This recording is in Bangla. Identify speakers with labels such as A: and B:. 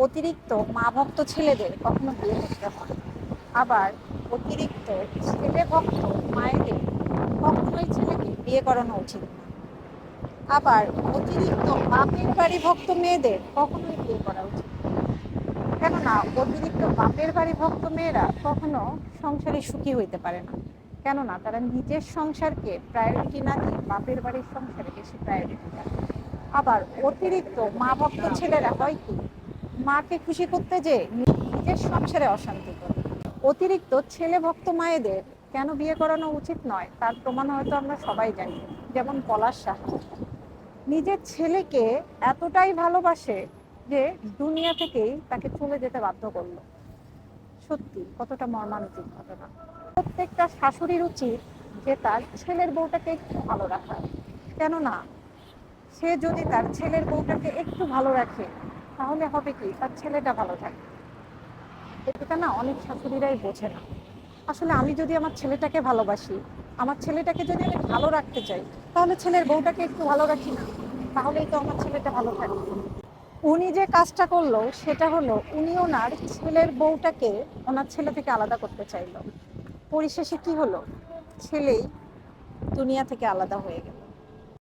A: অতিরিক্ত মা ভক্ত ছেলেদের কখনো বিয়ে করতে হয়, আবার অতিরিক্ত ছেলে ভক্ত মায়েদের কখনোই ছেলেকে বিয়ে করানো উচিত না। আবার অতিরিক্ত বাপের বাড়ি ভক্ত মেয়েদের কখনোই বিয়ে করা উচিত না। কেননা অতিরিক্ত বাপের বাড়ি ভক্ত মেয়েরা কখনো সংসারে সুখী হইতে পারে না। কেননা তারা নিজের সংসারকে প্রায়োরিটি না দিয়ে বাপের বাড়ির সংসারে বেশি প্রায়োরিটি দেয়। আবার অতিরিক্ত মা ভক্ত ছেলেরা হয় কি, মাকে খুশি করতে যে নিজের সংসারে অশান্তি করে। অতিরিক্ত ছেলে ভক্ত মায়েদের কেন বিয়ে করানো উচিত নয় তার প্রমাণ হয়তো আমরা সবাই জানি। যেমন পলাশ সাহা নিজের ছেলেকে এতটাই ভালোবাসে যে দুনিয়া থেকেই তাকে চলে যেতে বাধ্য করলো। সত্যি কতটা মর্মান্তিক ঘটনা। প্রত্যেকটা শাশুড়ির উচিত যে তার ছেলের বউটাকে একটু ভালো রাখা। কেননা সে যদি তার ছেলের বউটাকে একটু ভালো রাখে তাহলে হবে কি, তার ছেলেটা ভালো থাকে। এটা না অনেক শাশুড়িরাই বোঝে না। আসলে আমি যদি আমার ছেলেটাকে ভালোবাসি, আমার ছেলেটাকে যদি আমি ভালো রাখতে চাই, তাহলে ছেলের বউটাকে একটু ভালো রাখি না, তাহলেই তো আমার ছেলেটা ভালো থাকবে। উনি যে কাজটা করলো সেটা হলো উনি ওনার ছেলের বউটাকে ওনার ছেলে থেকে আলাদা করতে চাইলো। পরিশেষে কি হলো, ছেলেই দুনিয়া থেকে আলাদা হয়ে গেল।